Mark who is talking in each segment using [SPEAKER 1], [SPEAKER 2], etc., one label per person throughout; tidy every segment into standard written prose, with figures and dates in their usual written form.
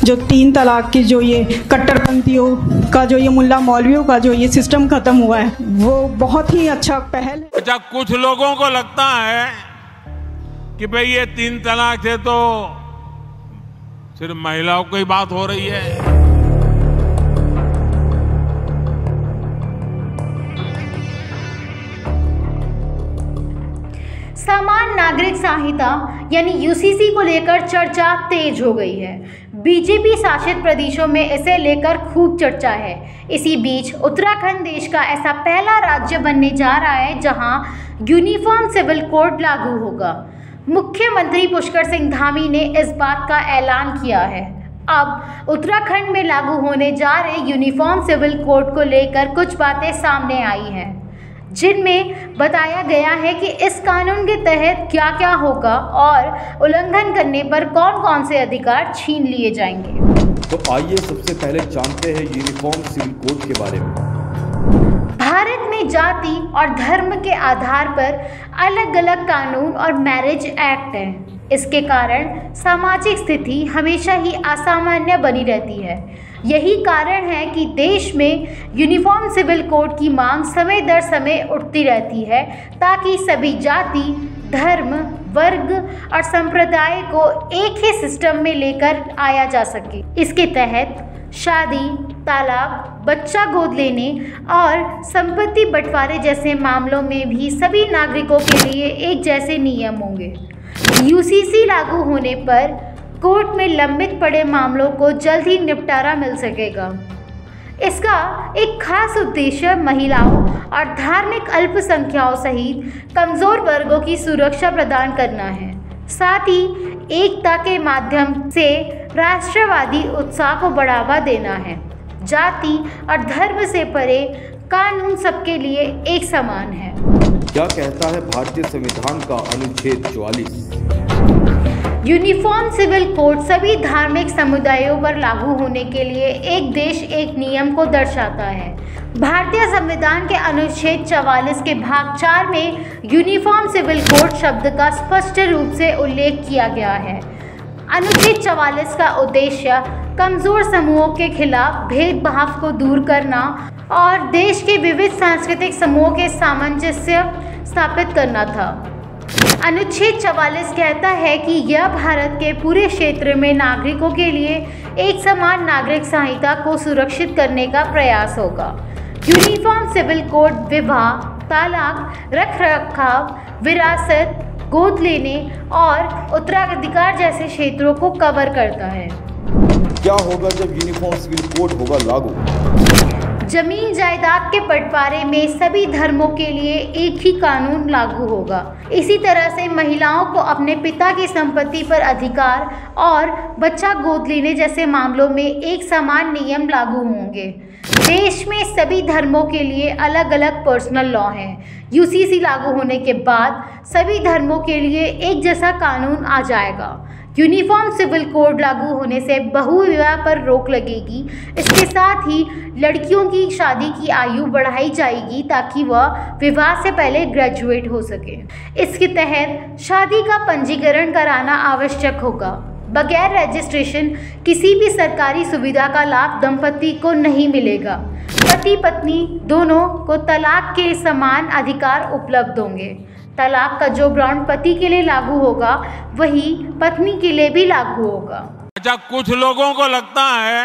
[SPEAKER 1] जो 3 तलाक की जो ये कट्टरपंथियों का जो ये मुल्ला मौलवियों का जो ये सिस्टम खत्म हुआ है, वो बहुत ही अच्छा पहल है।
[SPEAKER 2] अच्छा, कुछ लोगों को लगता है कि भाई ये 3 तलाक से तो सिर्फ महिलाओं की बात हो रही है।
[SPEAKER 3] समान नागरिक संहिता यानी यूसीसी को लेकर चर्चा तेज हो गई है। बीजेपी शासित प्रदेशों में इसे लेकर खूब चर्चा है। इसी बीच उत्तराखंड देश का ऐसा पहला राज्य बनने जा रहा है जहां यूनिफॉर्म सिविल कोड लागू होगा। मुख्यमंत्री पुष्कर सिंह धामी ने इस बात का ऐलान किया है। अब उत्तराखंड में लागू होने जा रहे यूनिफॉर्म सिविल कोड को लेकर कुछ बातें सामने आई हैं, जिनमें बताया गया है कि इस कानून के तहत क्या क्या होगा और उल्लंघन करने पर कौन कौन से अधिकार छीन लिए जाएंगे।
[SPEAKER 4] तो आइए सबसे पहले जानते हैं यूनिफॉर्म सिविल कोड के बारे में।
[SPEAKER 3] भारत में जाति और धर्म के आधार पर अलग अलग कानून और मैरिज एक्ट हैं। इसके कारण सामाजिक स्थिति हमेशा ही असामान्य बनी रहती है। यही कारण है कि देश में यूनिफॉर्म सिविल कोड की मांग समय दर समय उठती रहती है, ताकि सभी जाति, धर्म, वर्ग और संप्रदाय को एक ही सिस्टम में लेकर आया जा सके। इसके तहत शादी, तलाक, बच्चा गोद लेने और संपत्ति बंटवारे जैसे मामलों में भी सभी नागरिकों के लिए एक जैसे नियम होंगे। यूसीसी लागू होने पर कोर्ट में लंबित पड़े मामलों को जल्द ही निपटारा मिल सकेगा। इसका एक खास उद्देश्य महिलाओं और धार्मिक अल्पसंख्याओं सहित कमज़ोर वर्गों की सुरक्षा प्रदान करना है। साथ ही एकता के माध्यम से राष्ट्रवादी उत्साह को बढ़ावा देना है। जाति और धर्म से परे कानून सबके लिए एक समान है।
[SPEAKER 4] क्या कहता है भारतीय संविधान का अनुच्छेद 44?
[SPEAKER 3] यूनिफॉर्म सिविल कोड सभी धार्मिक समुदायों पर लागू होने के लिए एक देश एक नियम को दर्शाता है। भारतीय संविधान के अनुच्छेद 44 के भाग 4 में यूनिफॉर्म सिविल कोड शब्द का स्पष्ट रूप से उल्लेख किया गया है। अनुच्छेद 44 का उद्देश्य कमज़ोर समूहों के खिलाफ भेदभाव को दूर करना और देश के विविध सांस्कृतिक समूहों के सामंजस्य स्थापित करना था। अनुच्छेद 44 कहता है कि यह भारत के पूरे क्षेत्र में नागरिकों के लिए एक समान नागरिक संहिता को सुरक्षित करने का प्रयास होगा। यूनिफॉर्म सिविल कोड विवाह, तलाक, रखरखाव, विरासत, गोद लेने और उत्तराधिकार जैसे क्षेत्रों को कवर करता है।
[SPEAKER 4] क्या होगा जब यूनिफॉर्म सिविल कोड होगा लागू?
[SPEAKER 3] जमीन जायदाद के बंटवारे में सभी धर्मों के लिए एक ही कानून लागू होगा। इसी तरह से महिलाओं को अपने पिता की संपत्ति पर अधिकार और बच्चा गोद लेने जैसे मामलों में एक समान नियम लागू होंगे। देश में सभी धर्मों के लिए अलग अलग पर्सनल लॉ हैं। यूसीसी लागू होने के बाद सभी धर्मों के लिए एक जैसा कानून आ जाएगा। यूनिफॉर्म सिविल कोड लागू होने से बहुविवाह पर रोक लगेगी। इसके साथ ही लड़कियों की शादी की आयु बढ़ाई जाएगी ताकि वह विवाह से पहले ग्रेजुएट हो सके। इसके तहत शादी का पंजीकरण कराना आवश्यक होगा। बगैर रजिस्ट्रेशन किसी भी सरकारी सुविधा का लाभ दंपति को नहीं मिलेगा। पति पत्नी दोनों को तलाक के समान अधिकार उपलब्ध होंगे। तलाक का जो ब्रांड पति के लिए लागू होगा वही पत्नी के लिए भी लागू होगा।
[SPEAKER 2] अच्छा, कुछ लोगों को लगता है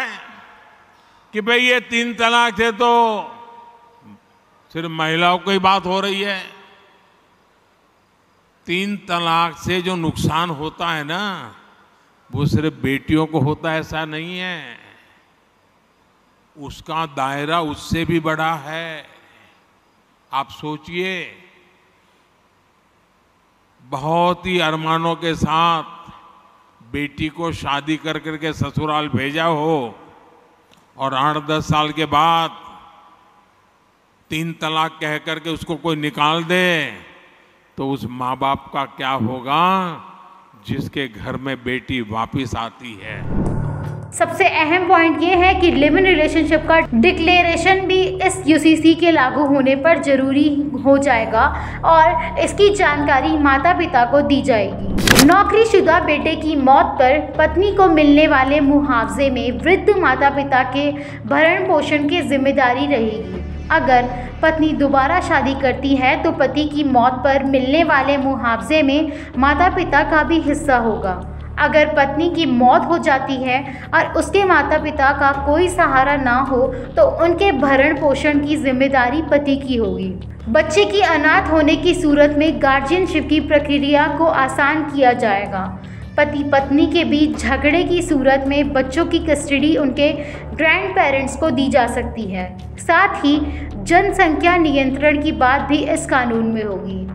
[SPEAKER 2] कि भाई ये 3 तलाक से तो सिर्फ महिलाओं की बात हो रही है। 3 तलाक से जो नुकसान होता है ना, वो सिर्फ बेटियों को होता है ऐसा नहीं है, उसका दायरा उससे भी बड़ा है। आप सोचिए, बहुत ही अरमानों के साथ बेटी को शादी कर करके ससुराल भेजा हो और 8-10 साल के बाद 3 तलाक कह करके उसको कोई निकाल दे, तो उस माँ बाप का क्या होगा जिसके घर में बेटी वापिस आती है।
[SPEAKER 3] सबसे अहम पॉइंट ये है कि लिव इन रिलेशनशिप का डिक्लेरेशन भी इस यूसीसी के लागू होने पर जरूरी हो जाएगा और इसकी जानकारी माता पिता को दी जाएगी। नौकरीशुदा बेटे की मौत पर पत्नी को मिलने वाले मुआवजे में वृद्ध माता पिता के भरण पोषण की जिम्मेदारी रहेगी। अगर पत्नी दोबारा शादी करती है तो पति की मौत पर मिलने वाले मुआवजे में माता पिता का भी हिस्सा होगा। अगर पत्नी की मौत हो जाती है और उसके माता पिता का कोई सहारा ना हो तो उनके भरण पोषण की जिम्मेदारी पति की होगी। बच्चे की अनाथ होने की सूरत में गार्जियनशिप की प्रक्रिया को आसान किया जाएगा। पति पत्नी के बीच झगड़े की सूरत में बच्चों की कस्टडी उनके ग्रैंड पेरेंट्स को दी जा सकती है। साथ ही जनसंख्या नियंत्रण की बात भी इस कानून में होगी।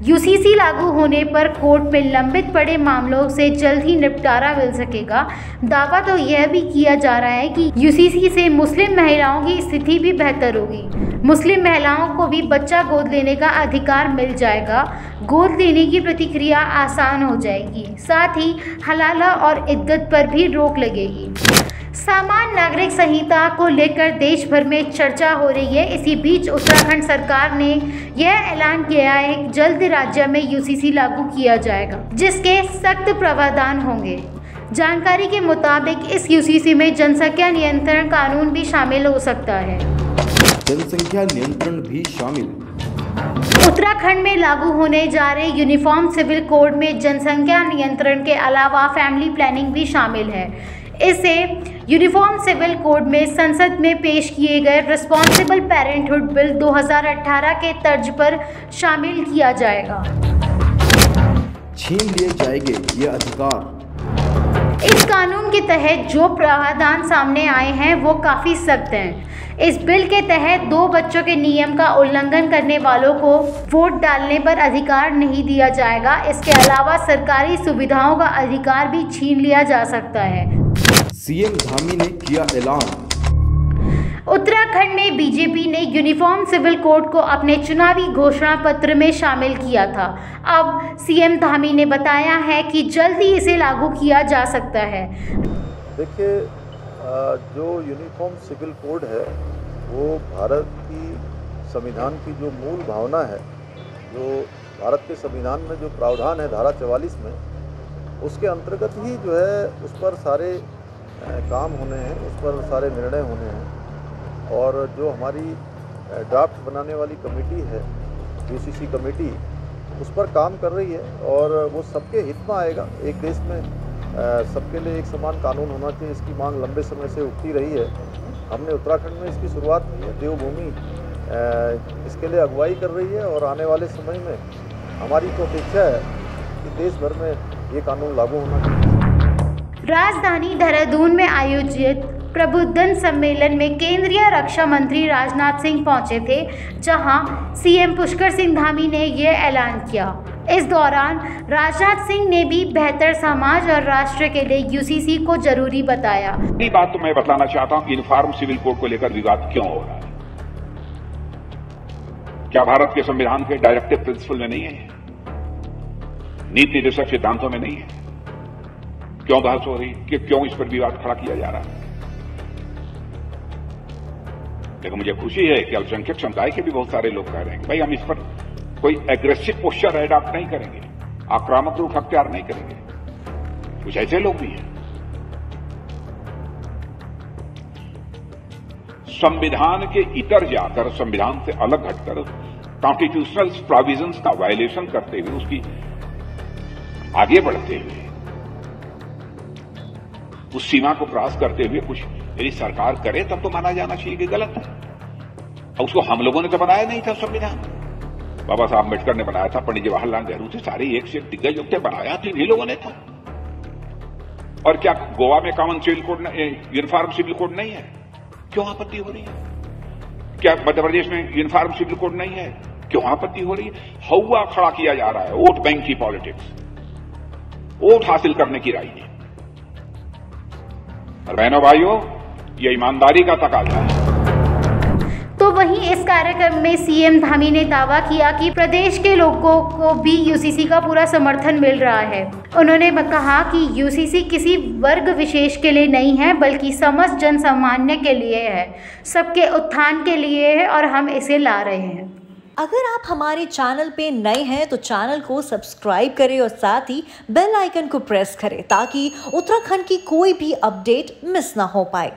[SPEAKER 3] यूसीसी लागू होने पर कोर्ट में लंबित पड़े मामलों से जल्द ही निपटारा मिल सकेगा। दावा तो यह भी किया जा रहा है कि यूसीसी से मुस्लिम महिलाओं की स्थिति भी बेहतर होगी। मुस्लिम महिलाओं को भी बच्चा गोद लेने का अधिकार मिल जाएगा। गोद लेने की प्रक्रिया आसान हो जाएगी। साथ ही हलाला और इद्दत पर भी रोक लगेगी। सामान्य नागरिक संहिता को लेकर देश भर में चर्चा हो रही है। इसी बीच उत्तराखंड सरकार ने यह ऐलान किया है कि जल्द राज्य में यूसीसी लागू किया जाएगा, जिसके सख्त प्रावधान होंगे। जानकारी के मुताबिक इस यूसीसी में जनसंख्या नियंत्रण कानून भी शामिल हो सकता है।
[SPEAKER 4] जनसंख्या नियंत्रण भी शामिल।
[SPEAKER 3] उत्तराखंड में लागू होने जा रहे यूनिफॉर्म सिविल कोड में जनसंख्या नियंत्रण के अलावा फैमिली प्लानिंग भी शामिल है। इसे यूनिफॉर्म सिविल कोड में संसद में पेश किए गए रिस्पॉन्सिबल पेरेंटहुड बिल 2018 के तर्ज पर शामिल किया जाएगा।
[SPEAKER 4] छीन लिए जाएंगे ये अधिकार।
[SPEAKER 3] इस कानून के तहत जो प्रावधान सामने आए हैं वो काफ़ी सख्त हैं। इस बिल के तहत 2 बच्चों के नियम का उल्लंघन करने वालों को वोट डालने पर अधिकार नहीं दिया जाएगा। इसके अलावा सरकारी सुविधाओं का अधिकार भी छीन लिया जा सकता है।
[SPEAKER 4] सीएम धामी ने किया ऐलान।
[SPEAKER 3] उत्तराखंड में बीजेपी ने यूनिफॉर्म सिविल कोड को अपने चुनावी घोषणा पत्र में शामिल किया था। अब सीएम धामी ने बताया है कि जल्द ही इसे लागू किया जा सकता है।
[SPEAKER 5] देखिए, जो यूनिफॉर्म सिविल कोड है वो भारत की संविधान की जो मूल भावना है, जो भारत के संविधान में जो प्रावधान है धारा 44 में, उसके अंतर्गत ही जो है उस पर सारे काम होने हैं, उस पर सारे निर्णय होने हैं। और जो हमारी ड्राफ्ट बनाने वाली कमेटी है, यूसीसी कमेटी, उस पर काम कर रही है और वो सबके हित में आएगा। एक देश में सबके लिए एक समान कानून होना चाहिए, इसकी मांग लंबे समय से उठती रही है। हमने उत्तराखंड में इसकी शुरुआत की है। देवभूमि इसके लिए अगुवाई कर रही है और आने वाले समय में हमारी तो अपेक्षा है कि देश भर में ये कानून लागू होना चाहिए।
[SPEAKER 3] राजधानी देहरादून में आयोजित प्रबुद्धन सम्मेलन में केंद्रीय रक्षा मंत्री राजनाथ सिंह पहुंचे थे, जहां सीएम पुष्कर सिंह धामी ने यह ऐलान किया। इस दौरान राजनाथ सिंह ने भी बेहतर समाज और राष्ट्र के लिए यूसीसी को जरूरी बताया।
[SPEAKER 6] ये बात तो मैं बताना चाहता हूं, यूनिफॉर्म सिविल कोड को लेकर विवाद क्यों हो रहा है? क्या भारत के संविधान के डायरेक्टिव प्रिंसिपल में नहीं है? नीति निर्देशक सिद्धांतों में नहीं है? क्यों बहस हो रही कि क्यों इस पर विवाद खड़ा किया जा रहा है? लेकिन मुझे खुशी है कि अल्पसंख्यक समुदाय के भी बहुत सारे लोग कह रहे हैं कि भाई हम इस पर कोई एग्रेसिव पोस्चर एडॉप्ट नहीं करेंगे, आक्रामक रूप अख्तियार नहीं करेंगे। कुछ ऐसे लोग भी हैं। संविधान के इतर जाकर, संविधान से अलग हटकर कॉन्स्टिट्यूशनल प्रोविजंस का वायलेशन करते हुए, उसकी आगे बढ़ते हुए, उस सीमा को क्रॉस करते हुए कुछ यदि सरकार करे तब तो माना जाना चाहिए कि गलत है। और उसको हम लोगों ने तो बनाया नहीं था संविधान। बाबा साहब अम्बेडकर ने बनाया था, पंडित जवाहरलाल नेहरू थे, सारे एक से एक दिग्गज लोग थे, बनाया तो इन्हीं लोगों ने था। और क्या गोवा में common civil code, uniform civil code नहीं है? क्यों आपत्ति हो रही है? क्या मध्य प्रदेश में यूनिफॉर्म सिविल कोड नहीं है? क्यों आपत्ति हो रही है? हवा खड़ा किया जा रहा है, वोट बैंक की पॉलिटिक्स, वोट हासिल करने की राजनीति। और बहनों भाइयों, ये ईमानदारी का तकाजा है।
[SPEAKER 3] तो वहीं इस कार्यक्रम में सीएम धामी ने दावा किया कि प्रदेश के लोगों को भी यूसीसी का पूरा समर्थन मिल रहा है। उन्होंने कहा कि यूसीसी किसी वर्ग विशेष के लिए नहीं है, बल्कि समस्त जन सामान्य के लिए है, सबके उत्थान के लिए है और हम इसे ला रहे हैं।
[SPEAKER 7] अगर आप हमारे चैनल पे नए हैं तो चैनल को सब्सक्राइब करें और साथ ही बेल आइकन को प्रेस करें ताकि उत्तराखंड की कोई भी अपडेट मिस ना हो पाए।